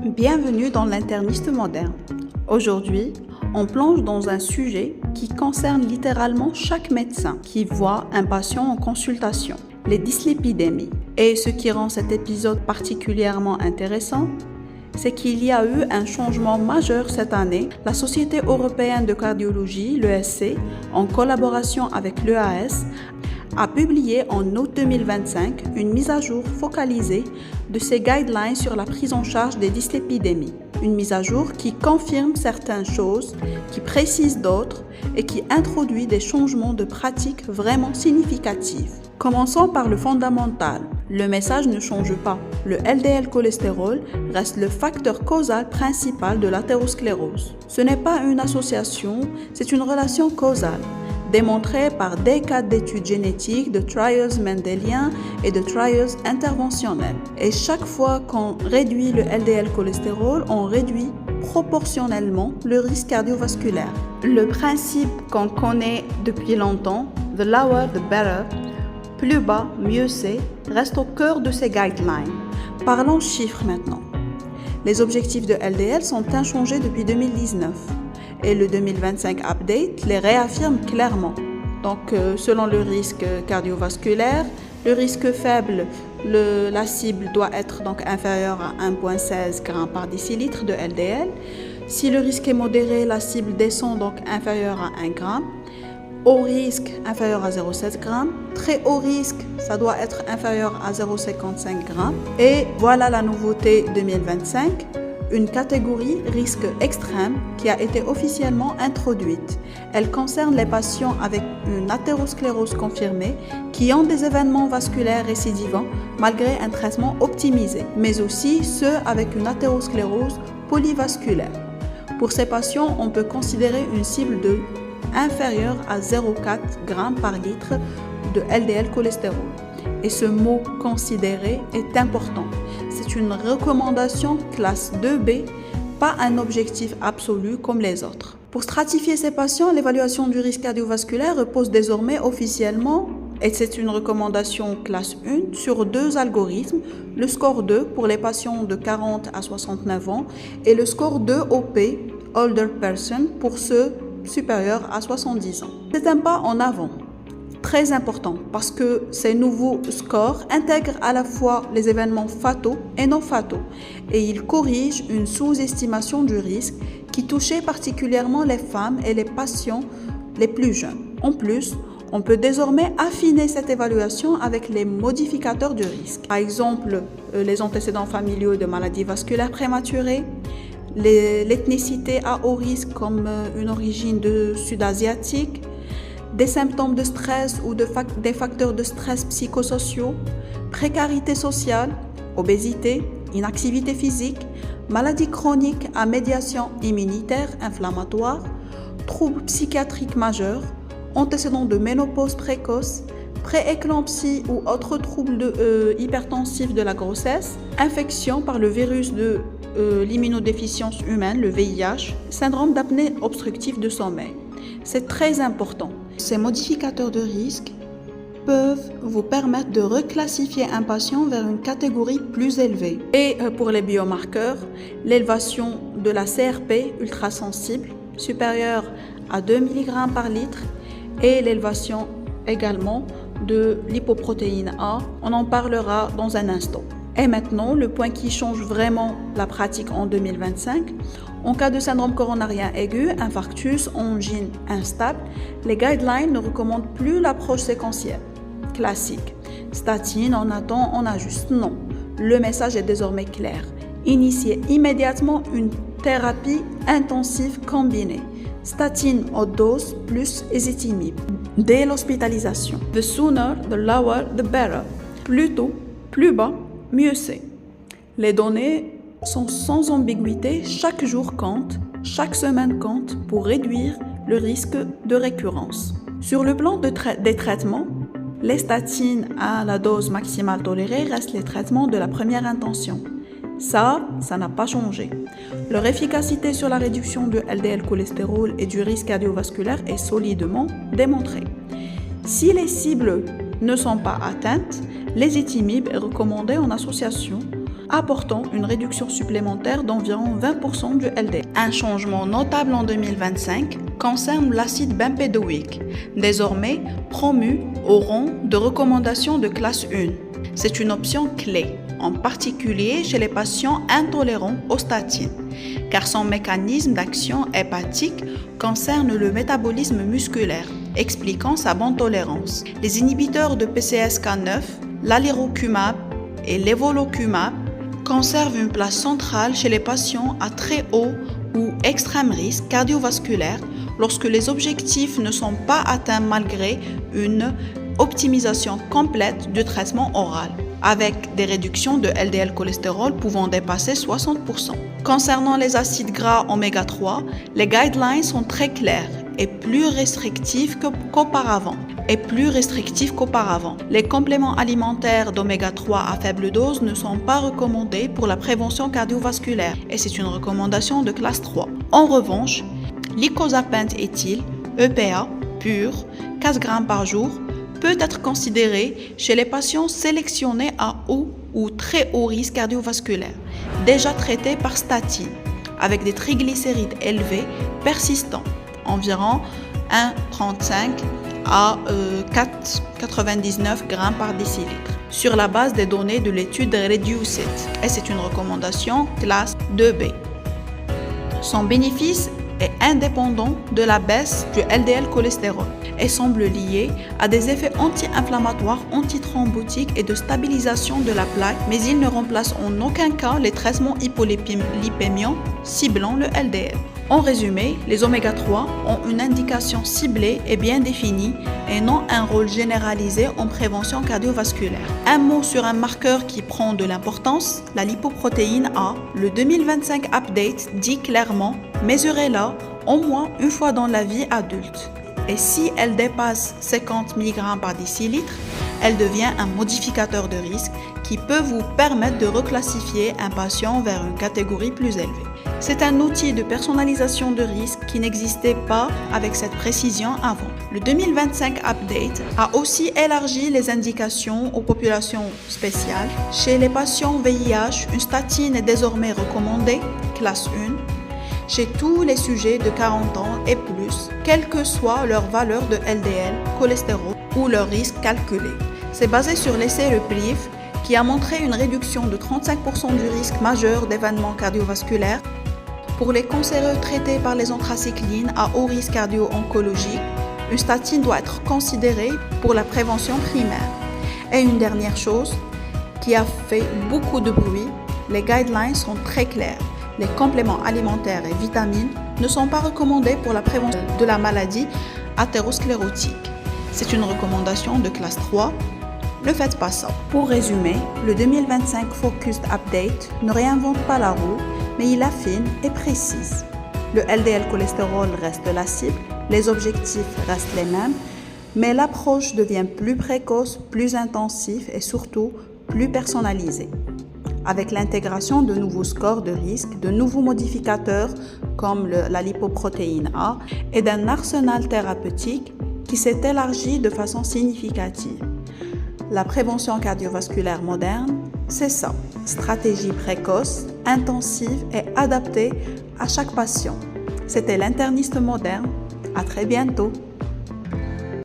Bienvenue dans l'interniste moderne. Aujourd'hui, on plonge dans un sujet qui concerne littéralement chaque médecin qui voit un patient en consultation, les dyslipidémies. Et ce qui rend cet épisode particulièrement intéressant, c'est qu'il y a eu un changement majeur cette année. La Société européenne de cardiologie, l'ESC, en collaboration avec l'EAS, a publié en août 2025 une mise à jour focalisée de ses guidelines sur la prise en charge des dyslipidémies. Une mise à jour qui confirme certaines choses, qui précise d'autres et qui introduit des changements de pratique vraiment significatifs. Commençons par le fondamental. Le message ne change pas. Le LDL cholestérol reste le facteur causal principal de l'athérosclérose. Ce n'est pas une association, c'est une relation causale, démontrée par des cas d'études génétiques, de trials mendéliens et de trials interventionnels. Et chaque fois qu'on réduit le LDL cholestérol, on réduit proportionnellement le risque cardiovasculaire. Le principe qu'on connaît depuis longtemps, the lower the better, plus bas, mieux c'est, reste au cœur de ces guidelines. Parlons chiffres maintenant. Les objectifs de LDL sont inchangés depuis 2019 et le 2025 update les réaffirme clairement. Donc, selon le risque cardiovasculaire, le risque faible, la cible doit être donc inférieure à 1,16 g par décilitre de LDL. Si le risque est modéré, la cible descend donc inférieure à 1 g. Haut risque, inférieur à 0,7 g. Très haut risque, ça doit être inférieur à 0,55 g. Et voilà la nouveauté 2025, une catégorie risque extrême qui a été officiellement introduite. Elle concerne les patients avec une athérosclérose confirmée qui ont des événements vasculaires récidivants malgré un traitement optimisé, mais aussi ceux avec une athérosclérose polyvasculaire. Pour ces patients, on peut considérer une cible de inférieur à 0,4 g par litre de LDL cholestérol. Et ce mot « considéré » est important. C'est une recommandation classe 2B, pas un objectif absolu comme les autres. Pour stratifier ces patients, l'évaluation du risque cardiovasculaire repose désormais officiellement, et c'est une recommandation classe 1, sur deux algorithmes, le score 2 pour les patients de 40 à 69 ans et le score 2 OP, Older Person, pour ceux supérieurs à 70 ans. C'est un pas en avant, très important, parce que ces nouveaux scores intègrent à la fois les événements fataux et non fataux, et ils corrigent une sous-estimation du risque qui touchait particulièrement les femmes et les patients les plus jeunes. En plus, on peut désormais affiner cette évaluation avec les modificateurs de risque. Par exemple, les antécédents familiaux de maladies vasculaires prématurées, l'ethnicité à haut risque comme une origine de sud-asiatique, des symptômes de stress ou des facteurs de stress psychosociaux, précarité sociale, obésité, inactivité physique, maladies chroniques à médiation immunitaire inflammatoire, troubles psychiatriques majeurs, antécédents de ménopause précoce, prééclampsie ou autres troubles hypertensifs de la grossesse, infection par le virus de l'immunodéficience humaine, le VIH, syndrome d'apnée obstructive de sommeil. C'est très important. Ces modificateurs de risque peuvent vous permettre de reclassifier un patient vers une catégorie plus élevée. Et pour les biomarqueurs, l'élévation de la CRP ultrasensible supérieure à 2 mg par litre et l'élévation également de l'hypoprotéine A. On en parlera dans un instant. Et maintenant, le point qui change vraiment la pratique en 2025, en cas de syndrome coronarien aigu, infarctus, angine instable, les guidelines ne recommandent plus l'approche séquentielle classique. Statine, on attend, on ajuste. Non, le message est désormais clair. Initiez immédiatement une thérapie intensive combinée. Statine haute dose plus ézetimibe. Dès l'hospitalisation. The sooner, the lower, the better. Plus tôt, plus bas, mieux c'est. Les données sont sans ambiguïté, chaque jour compte, chaque semaine compte pour réduire le risque de récurrence. Sur le plan des traitements, les statines à la dose maximale tolérée restent les traitements de la première intention. Ça n'a pas changé. Leur efficacité sur la réduction de LDL cholestérol et du risque cardiovasculaire est solidement démontrée. Si les cibles ne sont pas atteintes, l'ézetimibe est recommandé en association apportant une réduction supplémentaire d'environ 20% du LDL. Un changement notable en 2025 concerne l'acide bempédoïque, désormais promu au rang de recommandation de classe 1. C'est une option clé, en particulier chez les patients intolérants aux statines, car son mécanisme d'action hépatique concerne le métabolisme musculaire, expliquant sa bonne tolérance. Les inhibiteurs de PCSK9, l'alirocumab et l'évolucumab conservent une place centrale chez les patients à très haut ou extrême risque cardiovasculaire lorsque les objectifs ne sont pas atteints malgré une optimisation complète du traitement oral, avec des réductions de LDL cholestérol pouvant dépasser 60%. Concernant les acides gras oméga 3, les guidelines sont très clairs et plus restrictifs qu'auparavant. Les compléments alimentaires d'oméga 3 à faible dose ne sont pas recommandés pour la prévention cardiovasculaire et c'est une recommandation de classe 3. En revanche, l'icosapent éthyle, EPA, pur, 4 g par jour, peut être considéré chez les patients sélectionnés à haut ou très haut risque cardiovasculaire, déjà traités par statine, avec des triglycérides élevés persistants, environ 1,35 à 4,99 g par décilitre, sur la base des données de l'étude REDUCE-IT, et c'est une recommandation classe 2B. Son bénéfice est indépendant de la baisse du LDL cholestérol et semble lié à des effets anti-inflammatoires, antithrombotiques et de stabilisation de la plaque, mais il ne remplace en aucun cas les traitements hypolipémiants ciblant le LDL. En résumé, les oméga 3 ont une indication ciblée et bien définie et non un rôle généralisé en prévention cardiovasculaire. Un mot sur un marqueur qui prend de l'importance, la lipoprotéine A. Le 2025 Update dit clairement « mesurez-la au moins une fois dans la vie adulte ». Et si elle dépasse 50 mg par décilitre, elle devient un modificateur de risque qui peut vous permettre de reclassifier un patient vers une catégorie plus élevée. C'est un outil de personnalisation de risque qui n'existait pas avec cette précision avant. Le 2025 Update a aussi élargi les indications aux populations spéciales. Chez les patients VIH, une statine est désormais recommandée, classe 1, chez tous les sujets de 40 ans et plus, quelle que soit leur valeur de LDL, cholestérol ou leur risque calculé. C'est basé sur l'essai REPLIF qui a montré une réduction de 35% du risque majeur d'événements cardiovasculaires. Pour les cancéreux traités par les anthracyclines à haut risque cardio-oncologique, une statine doit être considérée pour la prévention primaire. Et une dernière chose qui a fait beaucoup de bruit, les guidelines sont très clairs. Les compléments alimentaires et vitamines ne sont pas recommandés pour la prévention de la maladie athérosclérotique. C'est une recommandation de classe 3. Ne faites pas ça. Pour résumer, le 2025 Focused Update ne réinvente pas la roue, mais il affine et précise. Le LDL cholestérol reste la cible, les objectifs restent les mêmes, mais l'approche devient plus précoce, plus intensive et surtout plus personnalisée. Avec l'intégration de nouveaux scores de risque, de nouveaux modificateurs comme la lipoprotéine A et d'un arsenal thérapeutique qui s'est élargi de façon significative. La prévention cardiovasculaire moderne, c'est ça. Stratégie précoce, intensive et adaptée à chaque patient. C'était l'interniste moderne. À très bientôt.